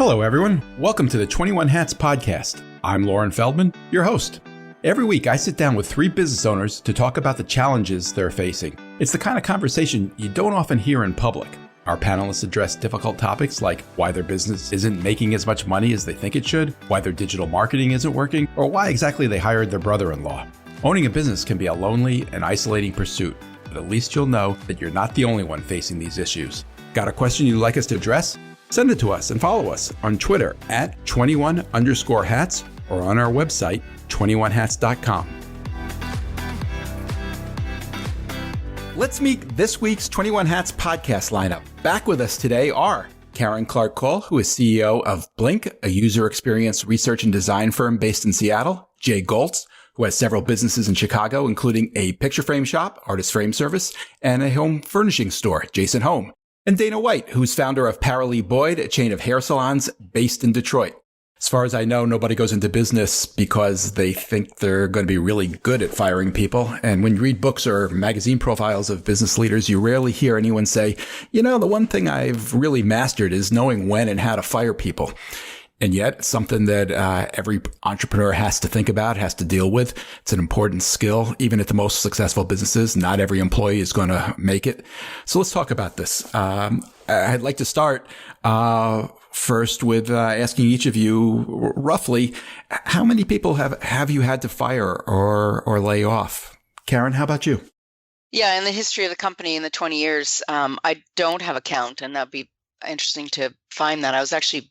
Hello, everyone. Welcome to the 21 Hats podcast. I'm Lauren Feldman, your host. Every week, I sit down with 3 business owners to talk about the challenges they're facing. It's the kind of conversation you don't often hear in public. Our panelists address difficult topics like why their business isn't making as much money as they think it should, why their digital marketing isn't working, or why exactly they hired their brother-in-law. Owning a business can be a lonely and isolating pursuit, but at least you'll know that you're not the only one facing these issues. Got a question you'd like us to address? Send it to us and follow us on Twitter at 21_hats or on our website, 21hats.com. Let's meet this week's 21 Hats podcast lineup. Back with us today are Karen Clark-Cole, who is CEO of Blink, a user experience research and design firm based in Seattle. Jay Goltz, who has several businesses in Chicago, including a picture frame shop, Artist Frame Service, and a home furnishing store, Jason Home. And Dana White, who's founder of Paralee Boyd, a chain of hair salons based in Detroit. As far as I know, nobody goes into business because they think they're going to be really good at firing people. And when you read books or magazine profiles of business leaders, you rarely hear anyone say, the one thing I've really mastered is knowing when and how to fire people. And yet, it's something that every entrepreneur has to think about, has to deal with. It's an important skill. Even at the most successful businesses, not every employee is going to make it. So let's talk about this. I'd like to start first with asking each of you roughly, how many people have you had to fire or lay off? Karen, how about you? Yeah, in the history of the company in the 20 years, I don't have a count, and that'd be interesting to find that. I was actually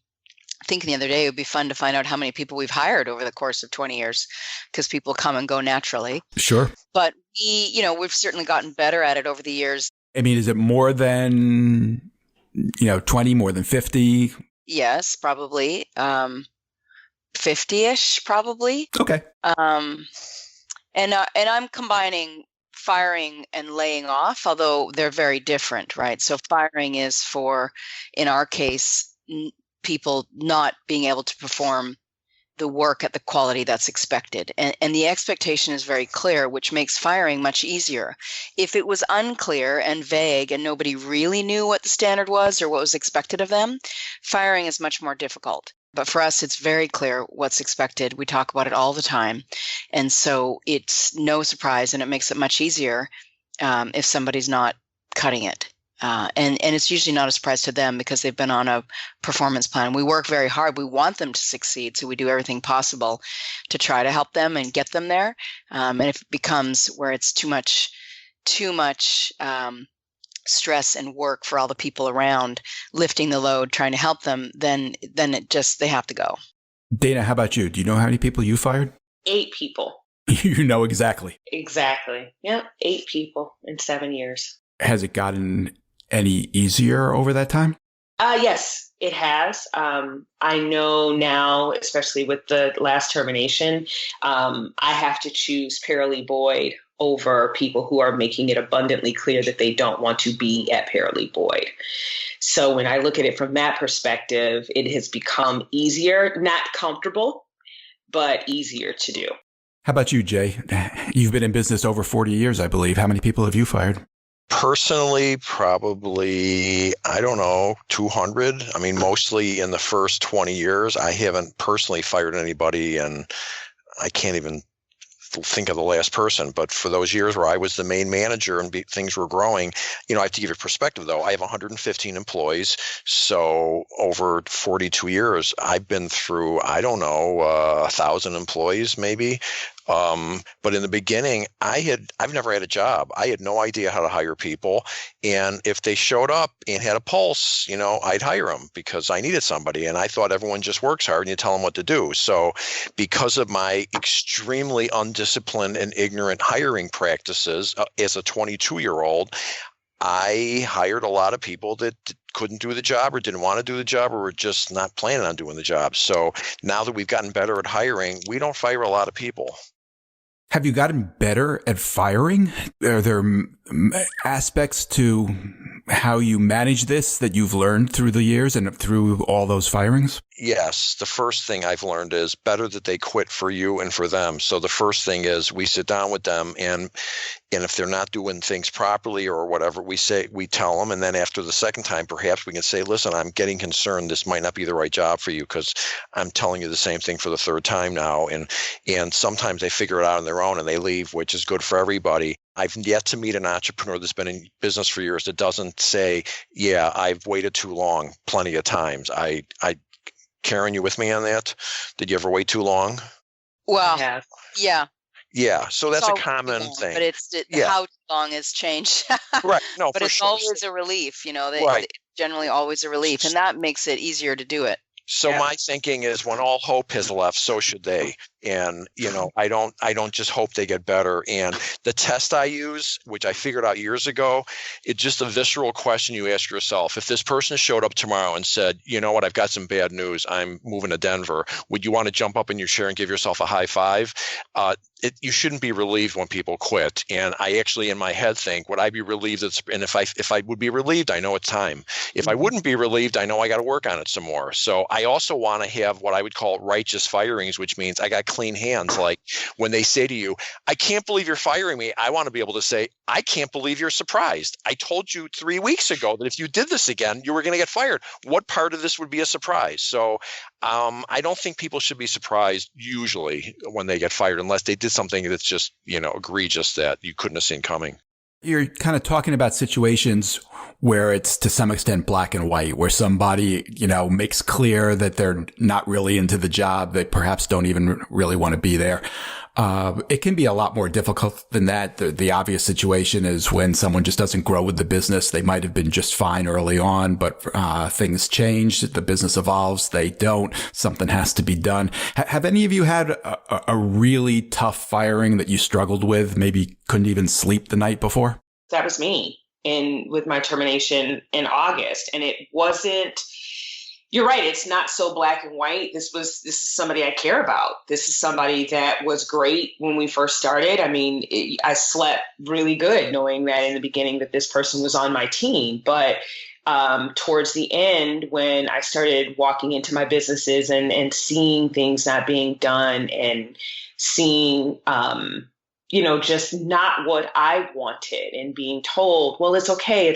thinking the other day it would be fun to find out how many people we've hired over the course of 20 years because people come and go naturally. Sure. But we've certainly gotten better at it over the years. I mean, is it more than 20, more than 50? Yes, probably. 50-ish, probably. Okay. And I'm combining firing and laying off, although they're very different, right? So firing is for, in our case, people not being able to perform the work at the quality that's expected. And the expectation is very clear, which makes firing much easier. If it was unclear and vague and nobody really knew what the standard was or what was expected of them, firing is much more difficult. But for us, it's very clear what's expected. We talk about it all the time. And so it's no surprise, and it makes it much easier if somebody's not cutting it. And it's usually not a surprise to them because they've been on a performance plan. We work very hard. We want them to succeed. So we do everything possible to try to help them and get them there. And if it becomes where it's too much stress and work for all the people around lifting the load, trying to help them, then they have to go. Dana, how about you? Do you know how many people you fired? 8 people. You know exactly. Exactly. Yep. 8 people in 7 years. Has it gotten any easier over that time? Yes, it has. I know now, especially with the last termination, I have to choose Paralee Boyd over people who are making it abundantly clear that they don't want to be at Paralee Boyd. So when I look at it from that perspective, it has become easier, not comfortable, but easier to do. How about you, Jay? You've been in business over 40 years, I believe. How many people have you fired? Personally, probably, 200. I mean, mostly in the first 20 years. I haven't personally fired anybody, and I can't even think of the last person. But for those years where I was the main manager and things were growing, I have to give you perspective, though. I have 115 employees. So over 42 years, I've been through, 1,000 employees maybe. But in the beginning, I've never had a job. I had no idea how to hire people. And if they showed up and had a pulse, I'd hire them because I needed somebody. And I thought everyone just works hard and you tell them what to do. So because of my extremely undisciplined and ignorant hiring practices as a 22-year-old, I hired a lot of people that couldn't do the job or didn't want to do the job or were just not planning on doing the job. So now that we've gotten better at hiring, we don't fire a lot of people. Have you gotten better at firing? Are there aspects to how you manage this that you've learned through the years and through all those firings? Yes. The first thing I've learned is better that they quit for you and for them. So the first thing is we sit down with them, and if they're not doing things properly or whatever, we tell them. And then after the second time, perhaps we can say, listen, I'm getting concerned. This might not be the right job for you because I'm telling you the same thing for the third time now. And sometimes they figure it out on their own and they leave, which is good for everybody. I've yet to meet an entrepreneur that's been in business for years that doesn't say, yeah, I've waited too long plenty of times. Karen, you with me on that? Did you ever wait too long? Well, yeah. Yeah, so that's a common thing. But how long has changed. Right. No, but for it's sure. always a relief, Right. It's generally always a relief. And that makes it easier to do it. So my thinking is when all hope has left, so should they. And, I don't just hope they get better. And the test I use, which I figured out years ago, it's just a visceral question you ask yourself. If this person showed up tomorrow and said, you know what, I've got some bad news. I'm moving to Denver. Would you want to jump up in your chair and give yourself a high five? You shouldn't be relieved when people quit. And I actually in my head think, would I be relieved? And if I would be relieved, I know it's time. If I wouldn't be relieved, I know I got to work on it some more. So I also want to have what I would call righteous firings, which means I got clean hands. Like when they say to you, I can't believe you're firing me, I want to be able to say, I can't believe you're surprised. I told you 3 weeks ago that if you did this again, you were going to get fired. What part of this would be a surprise? So I don't think people should be surprised usually when they get fired unless they did something that's just, egregious that you couldn't have seen coming. You're kind of talking about situations where it's to some extent black and white, where somebody, makes clear that they're not really into the job. They perhaps don't even really want to be there. It can be a lot more difficult than that. The obvious situation is when someone just doesn't grow with the business. They might have been just fine early on, but things change. The business evolves. They don't. Something has to be done. Have any of you had a really tough firing that you struggled with? Maybe couldn't even sleep the night before? That was me with my termination in August. And it wasn't, you're right, it's not so black and white. This is somebody I care about. This is somebody that was great when we first started. I mean, I slept really good knowing that in the beginning that this person was on my team. But towards the end, when I started walking into my businesses and seeing things not being done and seeing, just not what I wanted and being told, well, it's okay,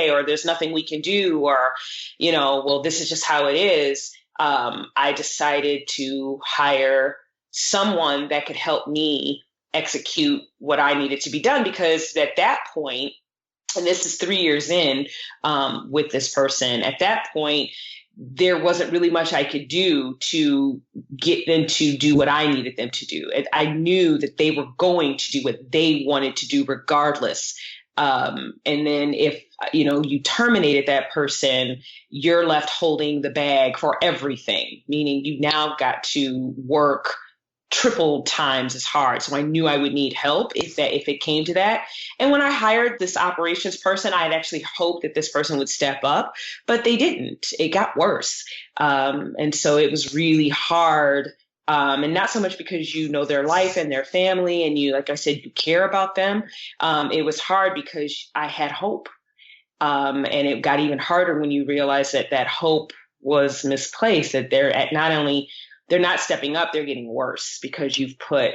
or there's nothing we can do, or, well, this is just how it is. I decided to hire someone that could help me execute what I needed to be done, because at that point, and this is 3 years in with this person, at that point, there wasn't really much I could do to get them to do what I needed them to do. I knew that they were going to do what they wanted to do regardless. And then if, you terminated that person, you're left holding the bag for everything, meaning you now got to work triple times as hard. So I knew I would need help if it came to that. And when I hired this operations person, I had actually hoped that this person would step up, but they didn't. It got worse. And so it was really hard. And not so much because you know their life and their family and you, like I said, you care about them. It was hard because I had hope. And it got even harder when you realize that hope was misplaced, that they're not stepping up, they're getting worse because you've put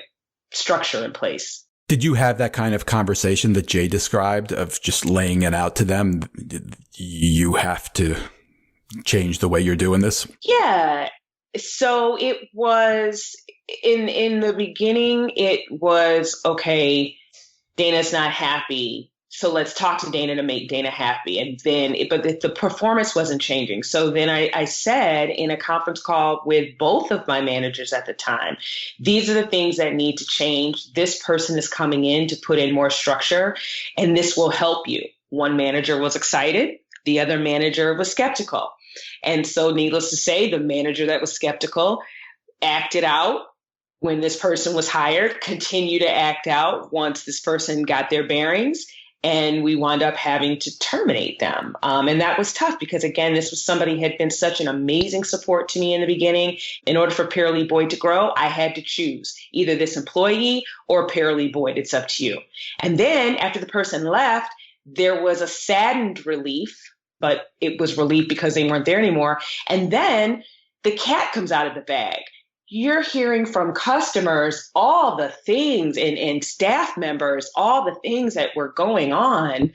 structure in place. Did you have that kind of conversation that Jay described of just laying it out to them? You have to change the way you're doing this? Yeah. So it was in the beginning, it was, okay, Dana's not happy. So let's talk to Dana to make Dana happy. And then, but the performance wasn't changing. So then I said in a conference call with both of my managers at the time, these are the things that need to change. This person is coming in to put in more structure, and this will help you. One manager was excited. The other manager was skeptical. And so needless to say, the manager that was skeptical acted out when this person was hired, continued to act out once this person got their bearings. and we wound up having to terminate them. And that was tough because, again, this was somebody who had been such an amazing support to me in the beginning. In order for Paralee Boyd to grow, I had to choose either this employee or Paralee Boyd. It's up to you. And then after the person left, there was a saddened relief, but it was relief because they weren't there anymore. And then the cat comes out of the bag. You're hearing from customers all the things and staff members, all the things that were going on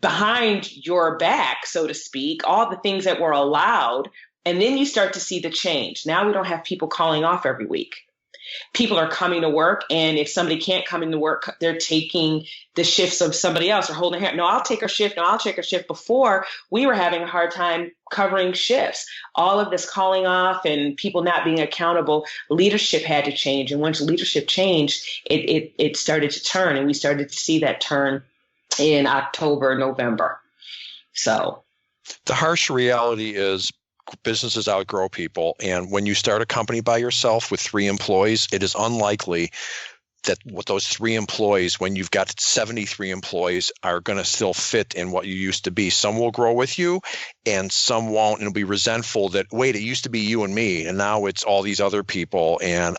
behind your back, so to speak, all the things that were allowed. And then you start to see the change. Now we don't have people calling off every week. People are coming to work, and if somebody can't come into work, they're taking the shifts of somebody else or holding their hand. No, I'll take her shift. No, I'll take her shift. Before, we were having a hard time covering shifts. All of this calling off and people not being accountable, leadership had to change. And once leadership changed, it started to turn, and we started to see that turn in October, November. So the harsh reality is businesses outgrow people. And when you start a company by yourself with 3 employees, it is unlikely that with those 3 employees, when you've got 73 employees, are going to still fit in what you used to be. Some will grow with you and some won't, and it'll be resentful that, wait, it used to be you and me, and now it's all these other people. And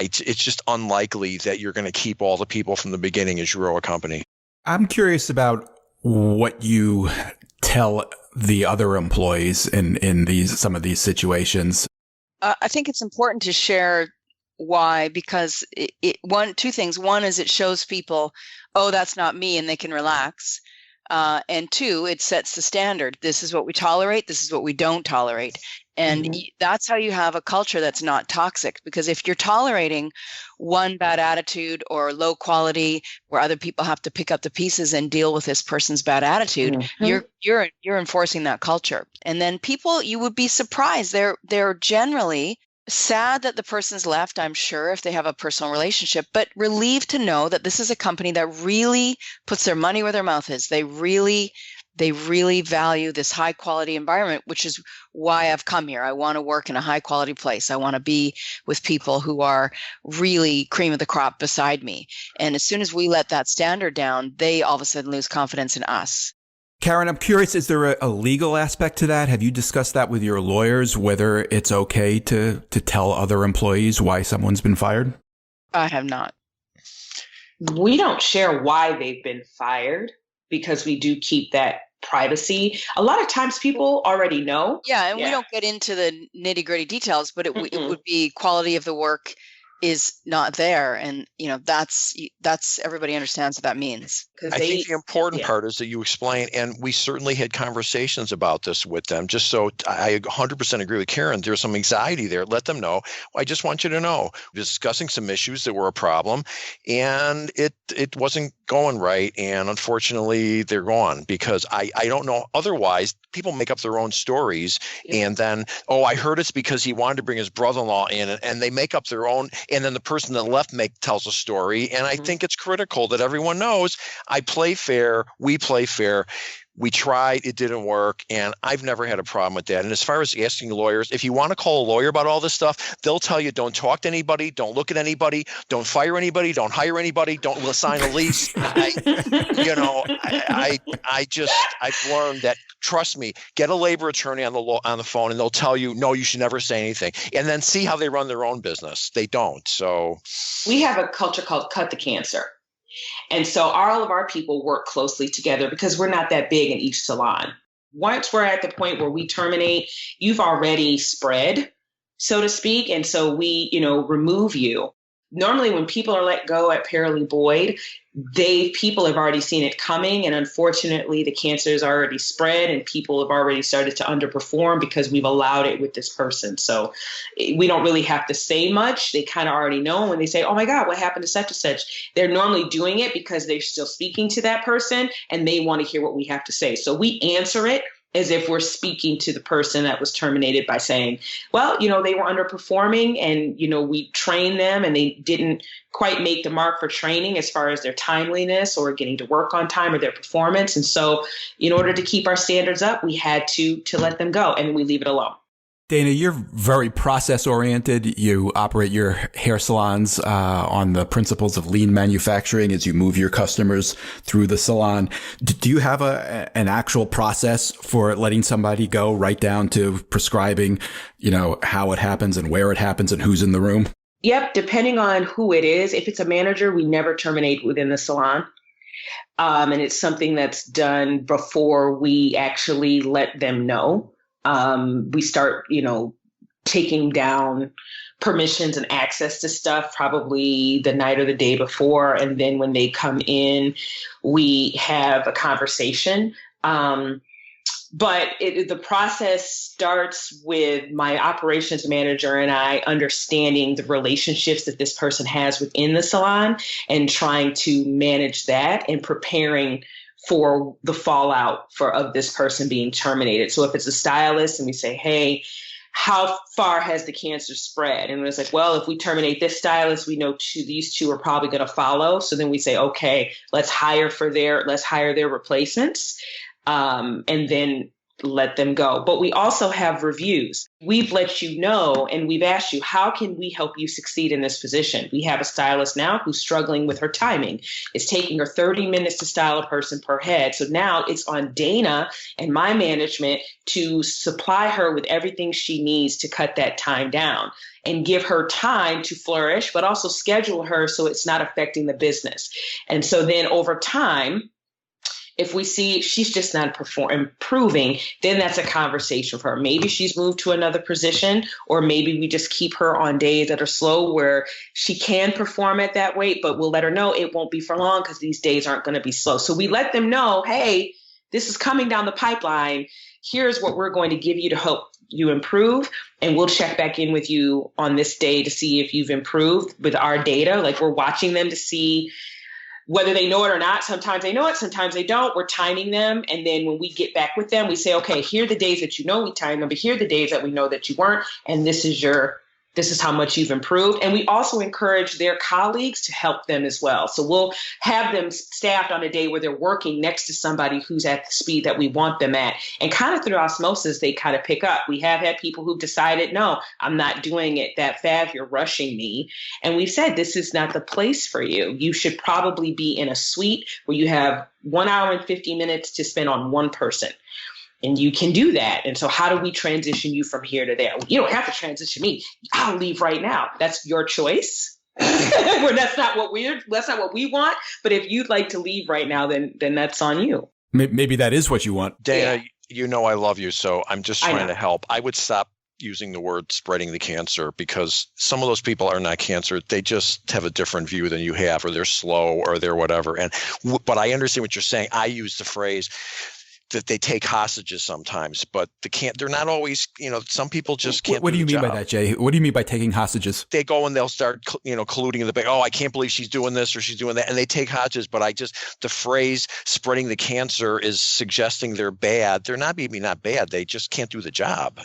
it's just unlikely that you're going to keep all the people from the beginning as you grow a company. I'm curious about what you tell the other employees in some of these situations. I think it's important to share why, because two things. One is it shows people, oh, that's not me, and they can relax. And 2, it sets the standard. This is what we tolerate. This is what we don't tolerate. And that's how you have a culture that's not toxic. Because if you're tolerating one bad attitude or low quality where other people have to pick up the pieces and deal with this person's bad attitude, you're enforcing that culture. And then people, you would be surprised. They're generally sad that the person's left, I'm sure, if they have a personal relationship, but relieved to know that this is a company that really puts their money where their mouth is. They really value this high quality environment, which is why I've come here. I want to work in a high quality place. I want to be with people who are really cream of the crop beside me. And as soon as we let that standard down, they all of a sudden lose confidence in us. Karen, I'm curious, is there a legal aspect to that? Have you discussed that with your lawyers, whether it's okay to tell other employees why someone's been fired? I have not. We don't share why they've been fired because we do keep that privacy. A lot of times people already know. Yeah, and we don't get into the nitty-gritty details, but it would be quality of the work is not there. And, that's everybody understands what that means. I think the important part is that you explain, and we certainly had conversations about this with them, just so I 100% agree with Karen. There's some anxiety there. Let them know. I just want you to know, discussing some issues that were a problem, and it wasn't going right. And unfortunately, they're gone because I don't know. Otherwise, people make up their own stories. And then, I heard it's because he wanted to bring his brother-in-law in, and they make up their own. And then the person that left tells a story. And I think it's critical that everyone knows I play fair. We play fair. We tried, it didn't work, and I've never had a problem with that. And as far as asking lawyers, if you want to call a lawyer about all this stuff, they'll tell you don't talk to anybody, don't look at anybody, don't fire anybody, don't hire anybody, don't sign a lease. I've learned that, trust me, get a labor attorney on the phone, and they'll tell you, no, you should never say anything. And then see how they run their own business. They don't. So we have a culture called Cut the Cancer. And so all of our people work closely together because we're not that big in each salon. Once we're at the point where we terminate, you've already spread, so to speak. And so we, remove you. Normally when people are let go at Paralee Boyd, people have already seen it coming. And unfortunately, the cancer is already spread and people have already started to underperform because we've allowed it with this person. So we don't really have to say much. They kind of already know when they say, oh my God, what happened to such and such? They're normally doing it because they're still speaking to that person and they want to hear what we have to say. So we answer it as if we're speaking to the person that was terminated by saying, well, they were underperforming and, we trained them and they didn't quite make the mark for training as far as their timeliness or getting to work on time or their performance. And so in order to keep our standards up, we had to let them go and we leave it alone. Dana, you're very process oriented. You operate your hair salons on the principles of lean manufacturing as you move your customers through the salon. Do you have an actual process for letting somebody go right down to prescribing, how it happens and where it happens and who's in the room? Yep. Depending on who it is. If it's a manager, we never terminate within the salon. And it's something that's done before we actually let them know. We start, taking down permissions and access to stuff probably the night or the day before. And then when they come in, we have a conversation. But the process starts with my operations manager and I understanding the relationships that this person has within the salon and trying to manage that and preparing for the fallout of this person being terminated. So if it's a stylist and we say, hey, how far has the cancer spread? And it's like, well, if we terminate this stylist, we know these two are probably going to follow. So then we say, okay, let's hire their replacements. And then let them go. But we also have reviews. We've let you know, and we've asked you, how can we help you succeed in this position? We have a stylist now who's struggling with her timing. It's taking her 30 minutes to style a person per head. So now it's on Dana and my management to supply her with everything she needs to cut that time down and give her time to flourish, but also schedule her so it's not affecting the business. And so then over time, if we see she's just not improving, then that's a conversation for her. Maybe she's moved to another position, or maybe we just keep her on days that are slow where she can perform at that weight, but we'll let her know it won't be for long because these days aren't going to be slow. So we let them know, hey, this is coming down the pipeline. Here's what we're going to give you to help you improve. And we'll check back in with you on this day to see if you've improved with our data. Like we're watching them to see whether they know it or not. Sometimes they know it, sometimes they don't. We're timing them. And then when we get back with them, we say, okay, here are the days that we timed them, but here are the days that we know that you weren't. And this is how much you've improved. And we also encourage their colleagues to help them as well. So we'll have them staffed on a day where they're working next to somebody who's at the speed that we want them at. And kind of through osmosis, they kind of pick up. We have had people who've decided, no, I'm not doing it that fast. You're rushing me. And we've said, this is not the place for you. You should probably be in a suite where you have 1 hour and 50 minutes to spend on one person. And you can do that. And so how do we transition you from here to there? You don't have to transition me. I'll leave right now. That's your choice. That's not what we want. But if you'd like to leave right now, then that's on you. Maybe that is what you want. Dana, I love you. So I'm just trying to help. I would stop using the word spreading the cancer because some of those people are not cancer. They just have a different view than you have, or they're slow, or they're whatever. But I understand what you're saying. I use the phrase that they take hostages sometimes, but they're not always, some people just can't. What do you mean by that, Jay? What do you mean by taking hostages? They go and they'll start, colluding in the bank. Oh, I can't believe she's doing this or she's doing that. And they take hostages. But the phrase spreading the cancer is suggesting they're bad. They're not maybe not bad. They just can't do the job.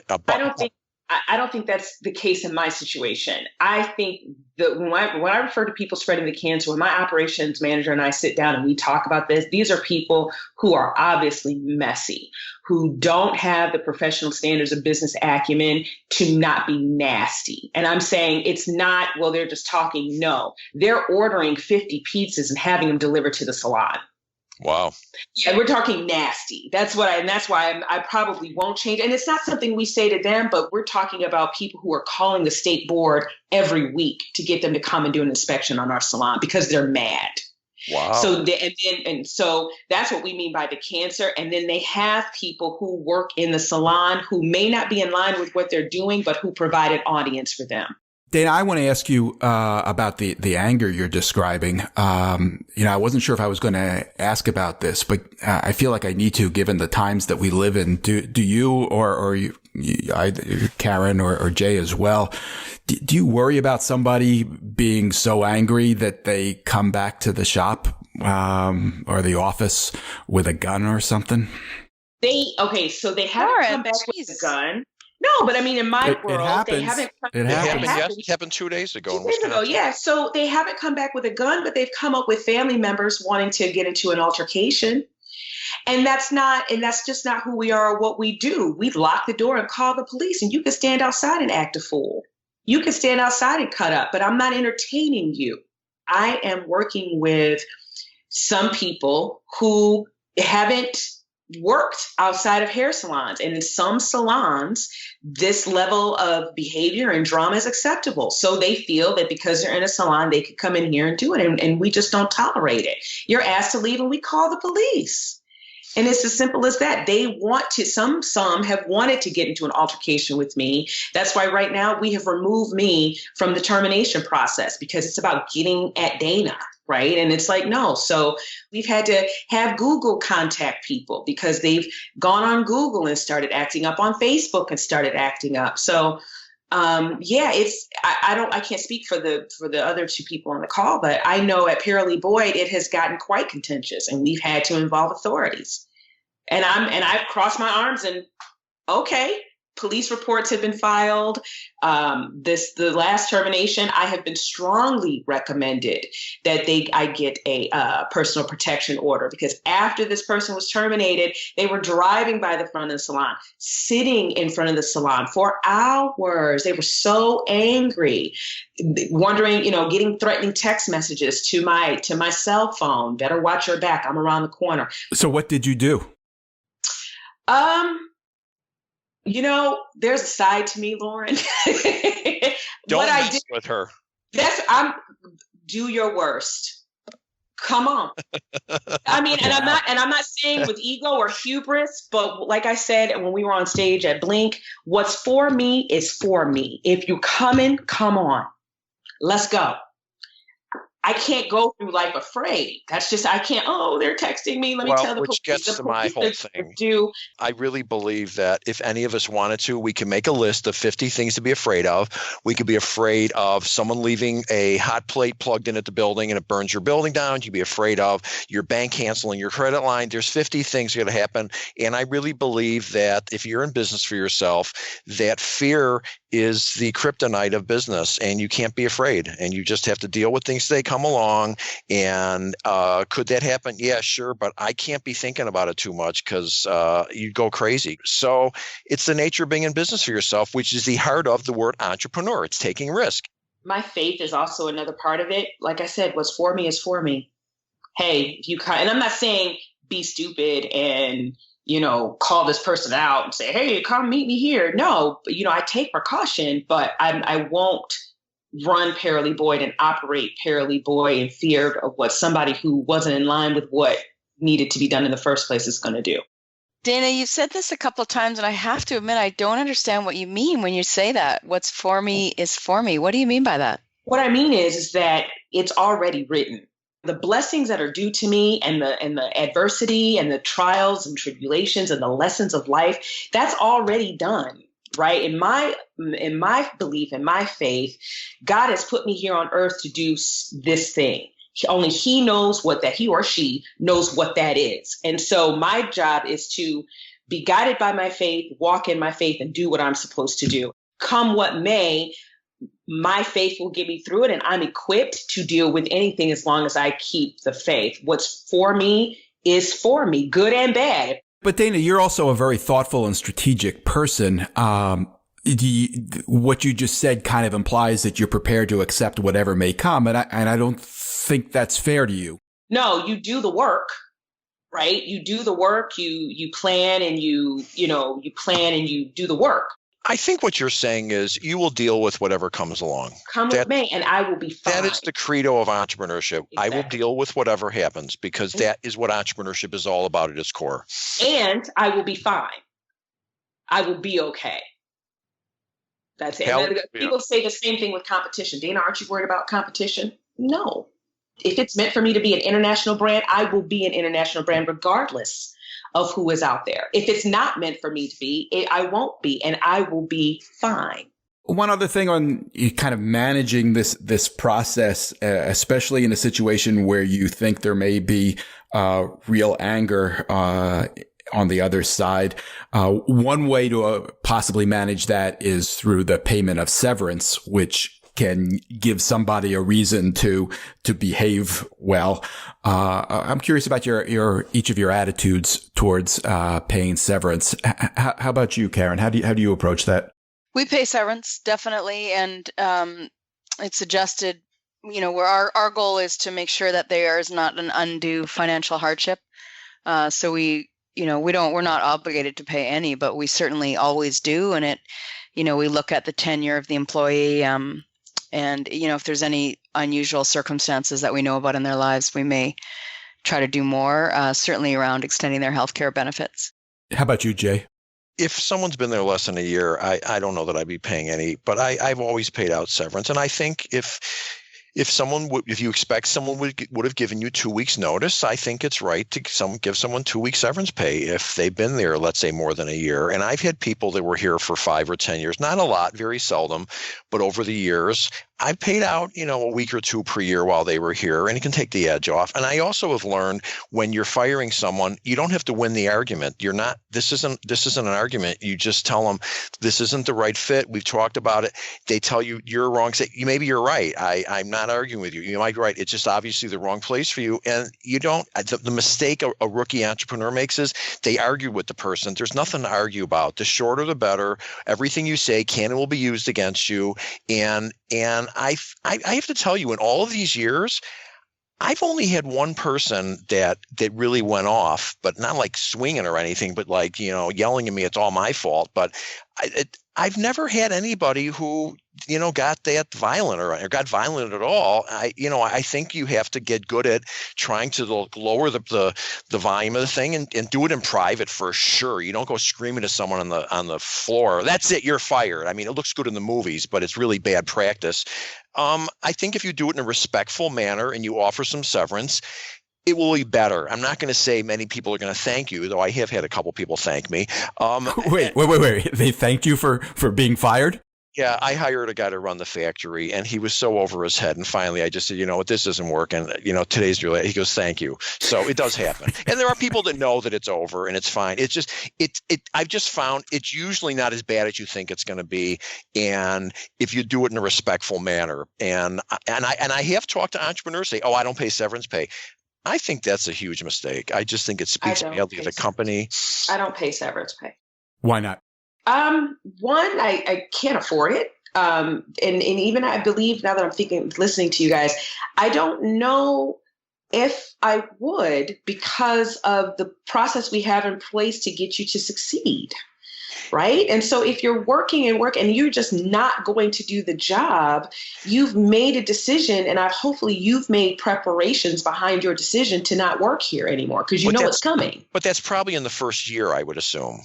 I don't think that's the case in my situation. I think that when I refer to people spreading the cancer, when my operations manager and I sit down and we talk about this, these are people who are obviously messy, who don't have the professional standards of business acumen to not be nasty. And I'm saying it's not, well, they're just talking. No, they're ordering 50 pizzas and having them delivered to the salon. Wow. Yeah, we're talking nasty. That's why I probably won't change. And it's not something we say to them, but we're talking about people who are calling the state board every week to get them to come and do an inspection on our salon because they're mad. Wow. So so that's what we mean by the cancer. And then they have people who work in the salon who may not be in line with what they're doing, but who provide an audience for them. Dana, I want to ask you about the anger you're describing. I wasn't sure if I was going to ask about this, but I feel like I need to, given the times that we live in. Do you or you, either Karen or Jay as well, do you worry about somebody being so angry that they come back to the shop or the office with a gun or something? So they haven't come back with a gun. No, but I mean, in my world, they haven't. It happened 2 days ago. 2 days ago, yeah. So they haven't come back with a gun, but they've come up with family members wanting to get into an altercation. And that's just not who we are or what we do. We lock the door and call the police, and you can stand outside and act a fool. You can stand outside and cut up, but I'm not entertaining you. I am working with some people who haven't worked outside of hair salons. And in some salons, this level of behavior and drama is acceptable. So they feel that because they're in a salon, they could come in here and do it. And we just don't tolerate it. You're asked to leave and we call the police. And it's as simple as that. They want to, some have wanted to get into an altercation with me. That's why right now we have removed me from the termination process, because it's about getting at Dana, right? And it's like, no. So we've had to have Google contact people because they've gone on Google and started acting up, on Facebook and started acting up. So I can't speak for the other two people on the call, but I know at Paralee Boyd, it has gotten quite contentious and we've had to involve authorities. And I've crossed my arms and okay, police reports have been filed. The last termination, I have been strongly recommended that I get a personal protection order, because after this person was terminated, they were driving by the front of the salon, sitting in front of the salon for hours. They were so angry, wondering, getting threatening text messages to my cell phone. Better watch your back. I'm around the corner. So what did you do? There's a side to me, Lauren. Don't what I mess did with her. Do your worst. Come on. I mean, and I'm not saying with ego or hubris, but like I said, when we were on stage at Blink, what's for me is for me. If you're coming, come on. Let's go. I can't go through life afraid. That's just, I can't, they're texting me. Let me tell the police. Which gets to my whole thing. I really believe that if any of us wanted to, we can make a list of 50 things to be afraid of. We could be afraid of someone leaving a hot plate plugged in at the building and it burns your building down. You could be afraid of your bank canceling your credit line. There's 50 things going to happen. And I really believe that if you're in business for yourself, that fear is the kryptonite of business, and you can't be afraid, and you just have to deal with things as they come along. And could that happen? Yeah, sure. But I can't be thinking about it too much because you'd go crazy. So it's the nature of being in business for yourself, which is the heart of the word entrepreneur. It's taking risk. My faith is also another part of it. Like I said, what's for me is for me. Hey, and I'm not saying be stupid and call this person out and say, hey, come meet me here. No, I take precaution, but I won't run Paralee Boyd and operate Paralee Boyd in fear of what somebody who wasn't in line with what needed to be done in the first place is going to do. Dana, you've said this a couple of times, and I have to admit, I don't understand what you mean when you say that. What's for me is for me. What do you mean by that? What I mean is that it's already written. The blessings that are due to me and the adversity and the trials and tribulations and the lessons of life, that's already done, right? In my belief, in my faith, God has put me here on earth to do this thing. Only he knows he or she knows what that is. And so my job is to be guided by my faith, walk in my faith, and do what I'm supposed to do. Come what may, my faith will get me through it, and I'm equipped to deal with anything as long as I keep the faith. What's for me is for me, good and bad. But Dana, you're also a very thoughtful and strategic person. What you just said kind of implies that you're prepared to accept whatever may come, and I don't think that's fair to you. No, you do the work, right? You do the work. You plan and you plan and you do the work. I think what you're saying is you will deal with whatever comes along. Come with me and I will be fine. That is the credo of entrepreneurship. Exactly. I will deal with whatever happens because that is what entrepreneurship is all about at its core. And I will be fine. I will be okay. That's it. People say the same thing with competition. Dana, aren't you worried about competition? No. If it's meant for me to be an international brand, I will be an international brand regardless of who is out there. If it's not meant for me to be, I won't be, and I will be fine. One other thing on kind of managing this process, especially in a situation where you think there may be real anger on the other side. One way to possibly manage that is through the payment of severance, which can give somebody a reason to behave well. I'm curious about each of your attitudes towards paying severance. How about you, Karen? How do you approach that? We pay severance, definitely, and it's adjusted. Where our goal is to make sure that there is not an undue financial hardship. So we're not obligated to pay any, but we certainly always do. And we look at the tenure of the employee, and if there's any unusual circumstances that we know about in their lives, we may try to do more, certainly around extending their healthcare benefits. How about you, Jay? If someone's been there less than a year, I don't know that I'd be paying any, but I've always paid out severance. And I think if you expect someone would have given you 2 weeks notice, I think it's right to give someone 2 weeks severance pay if they've been there, let's say, more than a year. And I've had people that were here for 5 or 10 years, not a lot, very seldom, but over the years, I've paid out, a week or two per year while they were here, and it can take the edge off. And I also have learned when you're firing someone, you don't have to win the argument. This isn't an argument. You just tell them this isn't the right fit. We've talked about it. They tell you you're wrong. Say, maybe you're right. I'm not arguing with you. You might be right. It's just obviously the wrong place for you. And you don't, the mistake a rookie entrepreneur makes is they argue with the person. There's nothing to argue about. The shorter, the better. Everything you say can and will be used against you. And I have to tell you, in all of these years, I've only had one person that really went off, but not like swinging or anything, but like, yelling at me, it's all my fault. But I've never had anybody who, got that violent or got violent at all. I think you have to get good at trying to lower the volume of the thing and do it in private for sure. You don't go screaming to someone on the floor. That's it. You're fired. I mean, it looks good in the movies, but it's really bad practice. I think if you do it in a respectful manner and you offer some severance, it will be better. I'm not going to say many people are going to thank you, though I have had a couple people thank me. Wait. They thanked you for being fired? Yeah, I hired a guy to run the factory, and he was so over his head. And finally, I just said, what, this isn't working. Today's your last. He goes, thank you. So it does happen. And there are people that know that it's over and it's fine. It's just, I've just found it's usually not as bad as you think it's going to be. And if you do it in a respectful manner, and I have talked to entrepreneurs say, oh, I don't pay severance pay. I think that's a huge mistake. I just think it speaks badly of the company. I don't pay severance pay. Why not? One, I can't afford it. And even I believe, now that I'm listening to you guys, I don't know if I would, because of the process we have in place to get you to succeed. Right. And so if you're working and you're just not going to do the job, you've made a decision, and hopefully you've made preparations behind your decision to not work here anymore because you know what's coming. But that's probably in the first year, I would assume.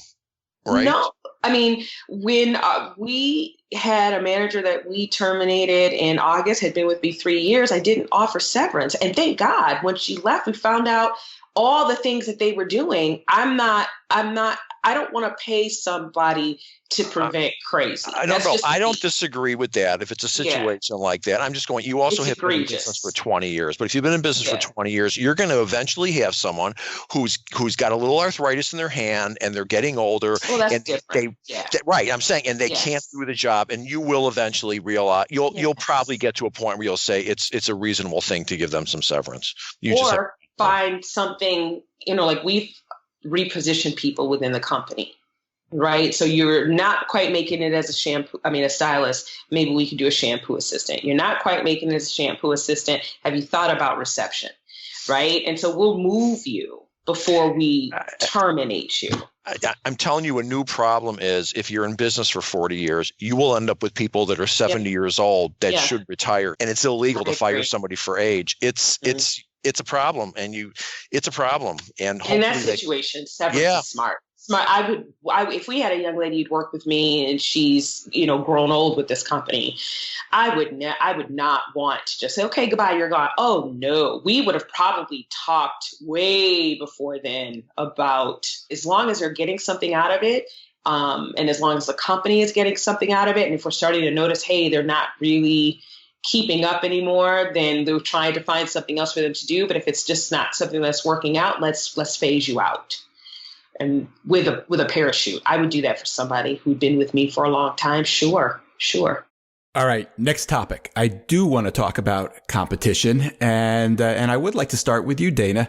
Right? No, I mean, when we had a manager that we terminated in August, had been with me 3 years, I didn't offer severance. And thank God, when she left, we found out all the things that they were doing. I don't want to pay somebody to prevent crazy. I don't know. I don't disagree with that. If it's a situation like that, I'm just going, you also have been in business for 20 years. But if you've been in business for 20 years, you're going to eventually have someone who's got a little arthritis in their hand and they're getting older. Well, that's and different. Right. I'm saying, and they can't do the job, and you will eventually realize you'll probably get to a point where you'll say it's a reasonable thing to give them some severance. Find something, like we've repositioned people within the company, right? So you're not quite making it as a stylist. Maybe we could do a shampoo assistant. You're not quite making it as a shampoo assistant. Have you thought about reception, right? And so we'll move you before we terminate you. I'm telling you, a new problem is if you're in business for 40 years, you will end up with people that are 70 years old that should retire, and it's illegal to fire somebody for age. It's a problem, it's a problem. And in that situation, severance is smart. If we had a young lady who'd work with me and she's, grown old with this company, I would not want to just say, okay, goodbye, you're gone. Oh no, we would have probably talked way before then about, as long as they're getting something out of it, and as long as the company is getting something out of it, and if we're starting to notice, hey, they're not really keeping up anymore, then they're trying to find something else for them to do. But if it's just not something that's working out, let's phase you out. And with a parachute, I would do that for somebody who'd been with me for a long time. Sure. All right, next topic. I do want to talk about competition, and I would like to start with you, Dana,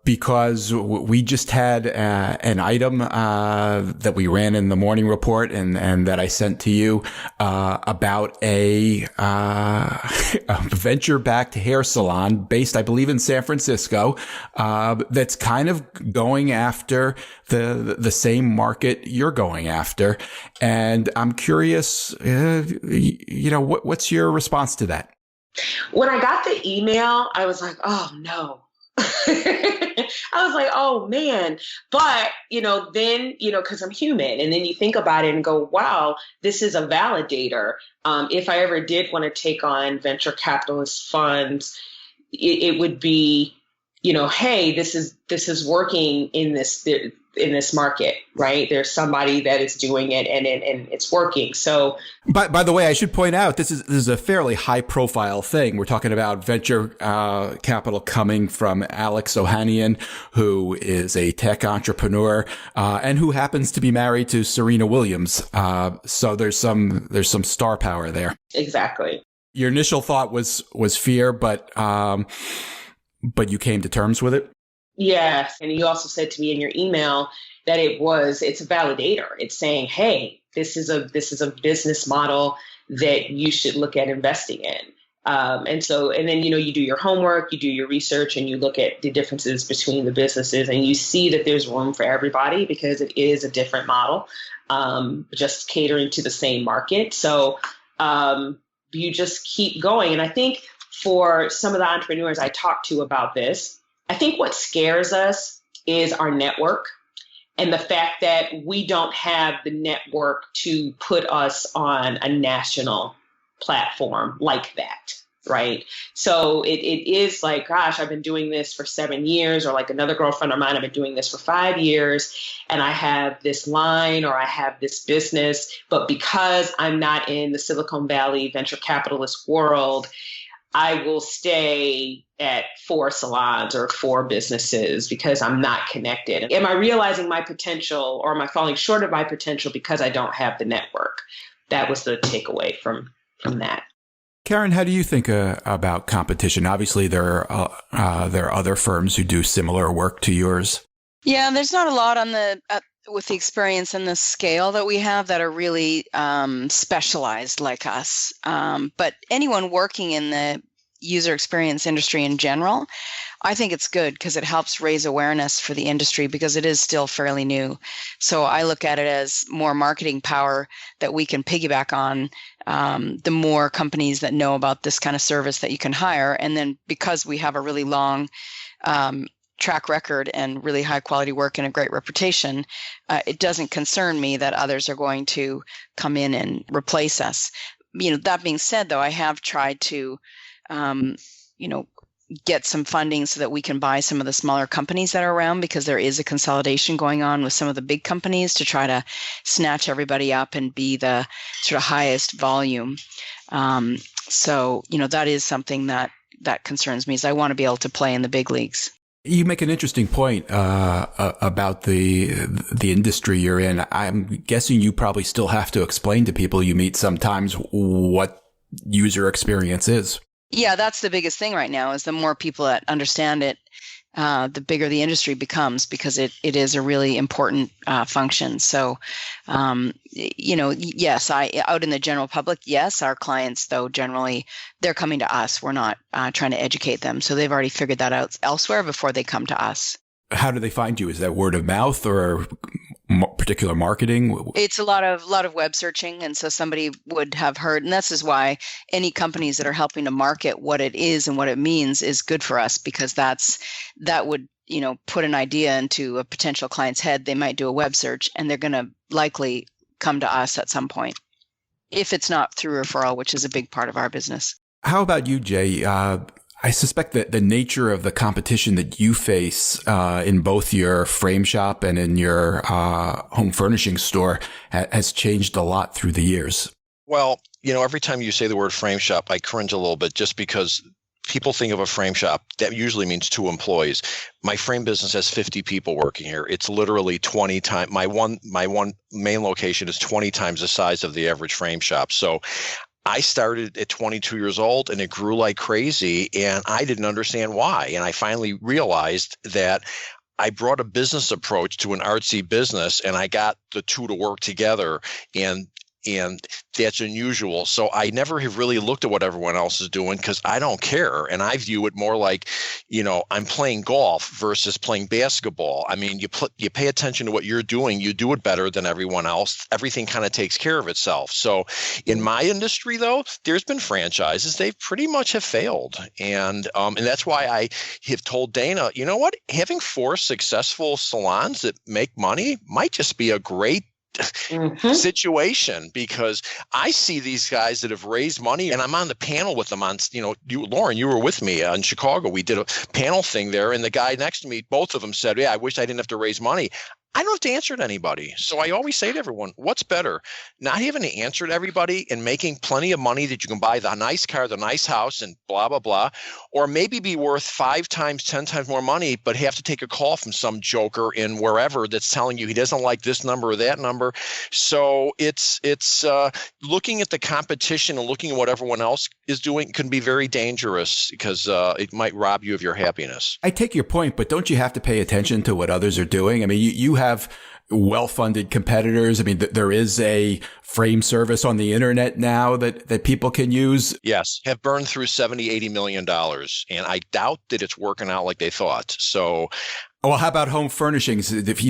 because we just had an item that we ran in the morning report, and that I sent to you about a venture-backed hair salon based, I believe, in San Francisco, that's kind of going after the same market you're going after, and I'm curious. What's your response to that? When I got the email, I was like, oh no. I was like, oh man. But, then, because I'm human. And then you think about it and go, wow, this is a validator. If I ever did want to take on venture capitalist funds, it would be, hey, this is working in this market, right? There's somebody that is doing it and it's working. So, by the way, I should point out this is a fairly high profile thing. We're talking about venture capital coming from Alex Ohanian, who is a tech entrepreneur and who happens to be married to Serena Williams. So there's some star power there. Exactly. Your initial thought was fear, but you came to terms with it. Yes. And you also said to me in your email that it's a validator. It's saying, hey, this is a business model that you should look at investing in. And then, you do your homework, you do your research, and you look at the differences between the businesses, and you see that there's room for everybody because it is a different model, just catering to the same market. So you just keep going. And I think for some of the entrepreneurs I talked to about this, I think what scares us is our network and the fact that we don't have the network to put us on a national platform like that, right? So it is like, gosh, I've been doing this for 7 years, or like another girlfriend of mine, I've been doing this for 5 years, and I have this line or I have this business, but because I'm not in the Silicon Valley venture capitalist world, I will stay at 4 salons or 4 businesses because I'm not connected. Am I realizing my potential, or am I falling short of my potential because I don't have the network? That was the takeaway from that. Karen, how do you think about competition? Obviously, there are other firms who do similar work to yours. Yeah, there's not a lot on with the experience and the scale that we have that are really specialized like us. But anyone working in the user experience industry in general, I think it's good because it helps raise awareness for the industry because it is still fairly new. So I look at it as more marketing power that we can piggyback on. The more companies that know about this kind of service that you can hire. And then because we have a really long track record and really high quality work and a great reputation, it doesn't concern me that others are going to come in and replace us. That being said, though, I have tried to, get some funding so that we can buy some of the smaller companies that are around because there is a consolidation going on with some of the big companies to try to snatch everybody up and be the sort of highest volume. So, that is something that concerns me is I want to be able to play in the big leagues. You make an interesting point about the industry you're in. I'm guessing you probably still have to explain to people you meet sometimes what user experience is. Yeah, that's the biggest thing right now is the more people that understand it, the bigger the industry becomes because it is a really important function. So, yes, out in the general public, yes, our clients, though, generally, they're coming to us. We're not trying to educate them. So they've already figured that out elsewhere before they come to us. How do they find you? Is that word of mouth or particular marketing? It's a lot of web searching. And so somebody would have heard, and this is why any companies that are helping to market what it is and what it means is good for us because that would, put an idea into a potential client's head. They might do a web search and they're going to likely come to us at some point if it's not through referral, which is a big part of our business. How about you, Jay? I suspect that the nature of the competition that you face in both your frame shop and in your home furnishing store has changed a lot through the years. Well, every time you say the word frame shop, I cringe a little bit just because people think of a frame shop. That usually means 2 employees. My frame business has 50 people working here. It's literally 20 times. My one main location is 20 times the size of the average frame shop. So I started at 22 years old and it grew like crazy and I didn't understand why. And I finally realized that I brought a business approach to an artsy business and I got the two to work together, and that's unusual. So I never have really looked at what everyone else is doing because I don't care. And I view it more like, I'm playing golf versus playing basketball. I mean, you pay attention to what you're doing, you do it better than everyone else. Everything kind of takes care of itself. So in my industry, though, there's been franchises, they pretty much have failed. And that's why I have told Dana, you know what, having 4 successful salons that make money might just be a great situation, because I see these guys that have raised money and I'm on the panel with them on, Lauren, you were with me in Chicago. We did a panel thing there and the guy next to me, both of them said, yeah, I wish I didn't have to raise money. I don't have to answer to anybody. So I always say to everyone, what's better? Not having to answer to everybody and making plenty of money that you can buy the nice car, the nice house, and blah, blah, blah. Or maybe be worth 5 times, 10 times more money, but have to take a call from some joker in wherever that's telling you he doesn't like this number or that number. So it's looking at the competition and looking at what everyone else is doing can be very dangerous because it might rob you of your happiness. I take your point, but don't you have to pay attention to what others are doing? I mean, you have well-funded competitors. I mean, there is a frame service on the internet now that people can use. Yes, have burned through $70-80 million, and I doubt that it's working out like they thought. So, well, how about home furnishings? If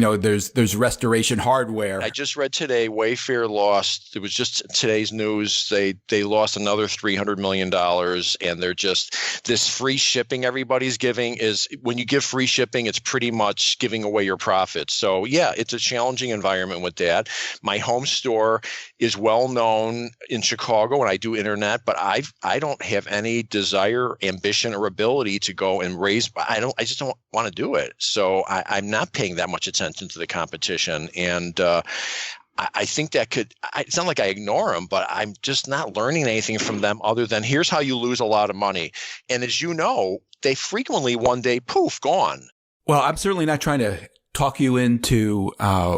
there's Restoration Hardware. I just read today Wayfair lost. It was just today's news. They lost another $300 million, and they're just this free shipping everybody's giving is when you give free shipping, it's pretty much giving away your profits. So yeah, it's a challenging environment with that. My home store is well known in Chicago, and I do internet, but I don't have any desire, ambition, or ability to go and raise. I just don't want to do it. So I'm not paying that much attention to the competition. And I think that it's not like I ignore them, but I'm just not learning anything from them other than here's how you lose a lot of money. And as you know, they frequently one day, poof, gone. Well, I'm certainly not trying to talk you into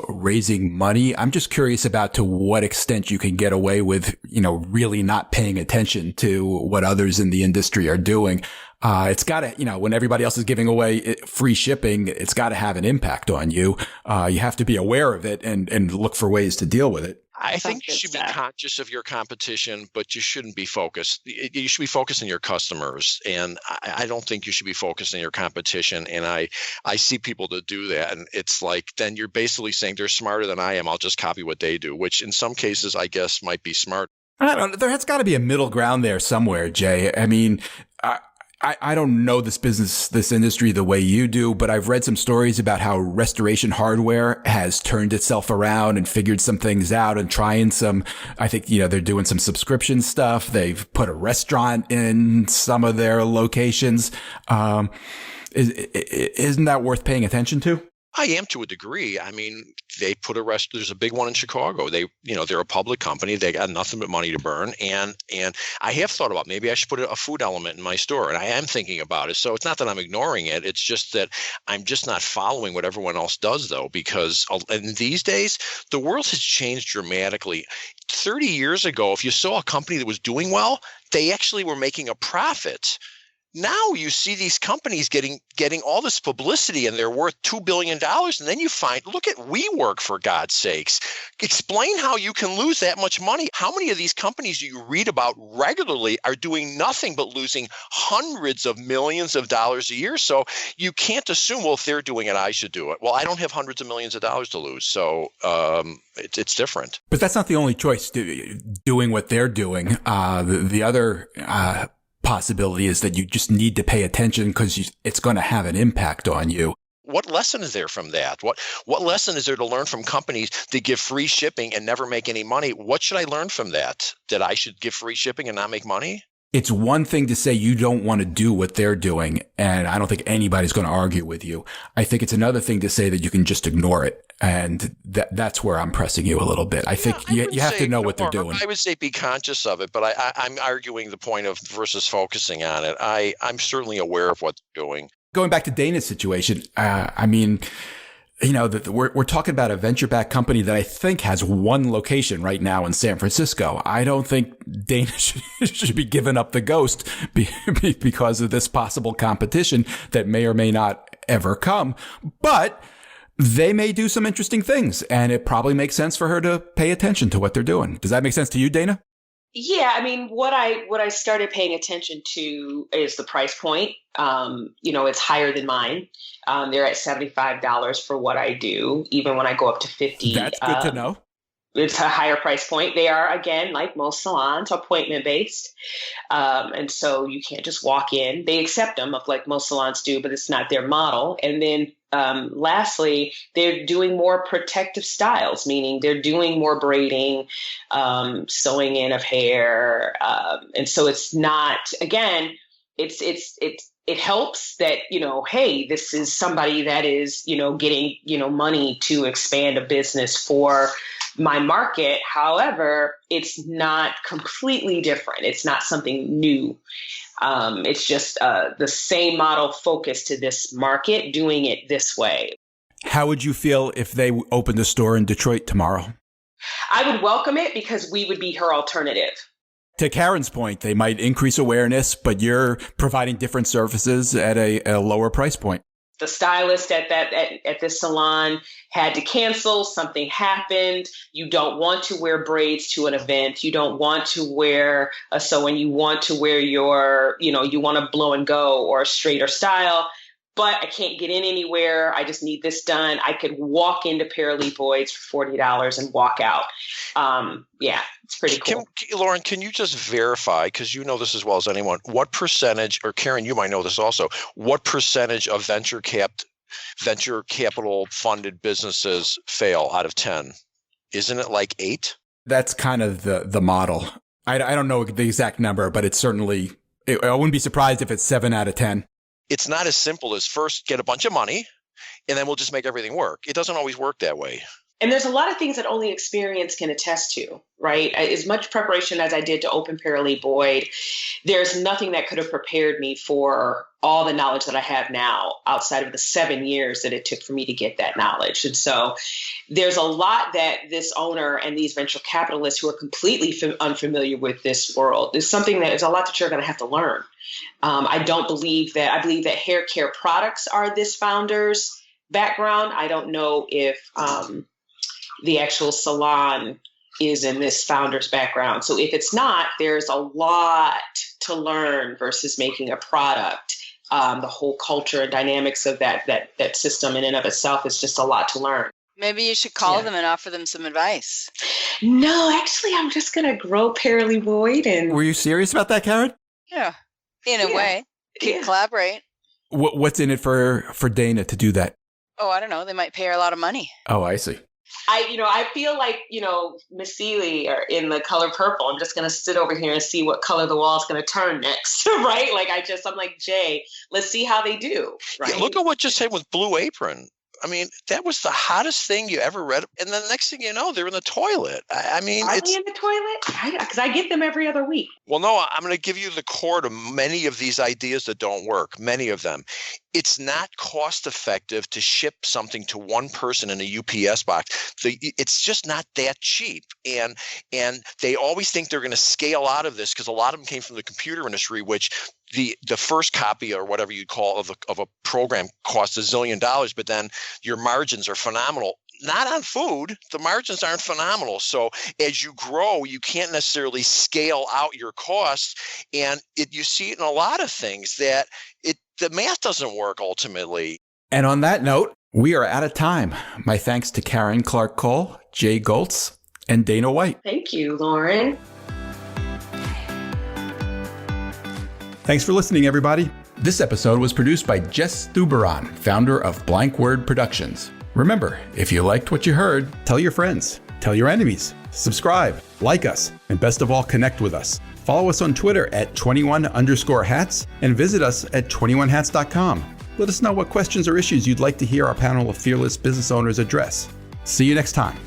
raising money. I'm just curious about to what extent you can get away with, really not paying attention to what others in the industry are doing. It's got to, when everybody else is giving away free shipping, it's got to have an impact on you. You have to be aware of it and look for ways to deal with it. I think you should be conscious of your competition, but you shouldn't be focused. You should be focused on your customers. And I don't think you should be focused on your competition. And I see people that do that. And it's like, then you're basically saying they're smarter than I am. I'll just copy what they do, which in some cases, I guess, might be smart. I don't know. There has got to be a middle ground there somewhere, Jay. I mean, I don't know this industry the way you do, but I've read some stories about how Restoration Hardware has turned itself around and figured some things out and trying some, I think, they're doing some subscription stuff. They've put a restaurant in some of their locations. Isn't that worth paying attention to? I am to a degree. I mean, they put there's a big one in Chicago. They're a public company. They got nothing but money to burn. And I have thought about maybe I should put a food element in my store. And I am thinking about it. So it's not that I'm ignoring it. It's just that I'm just not following what everyone else does, though, because in these days, the world has changed dramatically. 30 years ago, if you saw a company that was doing well, they actually were making a profit. Now you see these companies getting all this publicity and they're worth $2 billion. And then you find, look at WeWork, for God's sakes. Explain how you can lose that much money. How many of these companies you read about regularly are doing nothing but losing hundreds of millions of dollars a year? So you can't assume, well, if they're doing it, I should do it. Well, I don't have hundreds of millions of dollars to lose. So it's different. But that's not the only choice, doing what they're doing. The other possibility is that you just need to pay attention because it's going to have an impact on you. What lesson is there from that? What lesson is there to learn from companies that give free shipping and never make any money? What should I learn from that? That I should give free shipping and not make money? It's one thing to say you don't want to do what they're doing, and I don't think anybody's going to argue with you. I think it's another thing to say that you can just ignore it, and that's where I'm pressing you a little bit. I think you have to know what they're doing. I would say be conscious of it, but I'm arguing the point of versus focusing on it. I'm certainly aware of what they're doing. Going back to Dana's situation, I mean, that we're talking about a venture-backed company that I think has one location right now in San Francisco. I don't think Dana should be giving up the ghost because of this possible competition that may or may not ever come. But they may do some interesting things, and it probably makes sense for her to pay attention to what they're doing. Does that make sense to you, Dana? Yeah, I mean, what I started paying attention to is the price point. It's higher than mine. They're at $75 for what I do, even when I go up to $50. That's good to know. It's a higher price point. They are, again, like most salons, appointment based. And so you can't just walk in. They accept them, like most salons do, but it's not their model. And then lastly, they're doing more protective styles, meaning they're doing more braiding, sewing in of hair. And so it's not, again, it helps that, hey, this is somebody that is, getting, money to expand a business for my market. However, it's not completely different. It's not something new. It's just the same model focused to this market, doing it this way. How would you feel if they opened a store in Detroit tomorrow? I would welcome it because we would be her alternative. To Karen's point, they might increase awareness, but you're providing different services at a lower price point. The stylist at this salon had to cancel. Something happened. You don't want to wear braids to an event. You don't want to wear a sew-in. You want to wear your, you want to blow and go or a straighter style. But I can't get in anywhere. I just need this done. I could walk into Paralee Boyd's for $40 and walk out. It's pretty cool. Lauren, can you just verify, because you know this as well as anyone, what percentage, or Karen, you might know this also, what percentage of venture capital funded businesses fail out of 10? Isn't it like 8? That's kind of the model. I don't know the exact number, but it's certainly, I wouldn't be surprised if it's 7 out of 10. It's not as simple as first get a bunch of money and then we'll just make everything work. It doesn't always work that way. And there's a lot of things that only experience can attest to, right? As much preparation as I did to open Paralee Boyd, there's nothing that could have prepared me for all the knowledge that I have now outside of the 7 years that it took for me to get that knowledge. And so there's a lot that this owner and these venture capitalists who are completely unfamiliar with this world, there's a lot that you're going to have to learn. I believe that hair care products are this founder's background. I don't know if the actual salon is in this founder's background. So if it's not, there's a lot to learn versus making a product. The whole culture and dynamics of that system in and of itself is just a lot to learn. Maybe you should call them and offer them some advice. No, actually, I'm just going to grow Paralee Boyd. Were you serious about that, Karen? Yeah, in a way. Collaborate. What's in it for Dana to do that? Oh, I don't know. They might pay her a lot of money. Oh, I see. I feel like, Miss Seeley are in the color purple. I'm just going to sit over here and see what color the wall is going to turn next, right? I'm like, Jay, let's see how they do. Right? Yeah, look at what just happened with Blue Apron. I mean, that was the hottest thing you ever read. And then the next thing you know, they're in the toilet. Are they in the toilet? Because I get them every other week. Well, no, I'm going to give you the core to many of these ideas that don't work, many of them. It's not cost effective to ship something to one person in a UPS box. It's just not that cheap. And they always think they're going to scale out of this because a lot of them came from the computer industry, which the first copy or whatever you call of a program costs $1 zillion, but then your margins are phenomenal. Not on food. The margins aren't phenomenal. So as you grow, you can't necessarily scale out your costs. And you see it in a lot of things that the math doesn't work ultimately. And on that note, we are out of time. My thanks to Karen Clark Cole, Jay Goltz, and Dana White. Thank you, Lauren. Thanks for listening, everybody. This episode was produced by Jess Thuberon, founder of Blank Word Productions. Remember, if you liked what you heard, tell your friends, tell your enemies, subscribe, like us, and best of all, connect with us. Follow us on Twitter at 21_hats and visit us at 21hats.com. Let us know what questions or issues you'd like to hear our panel of fearless business owners address. See you next time.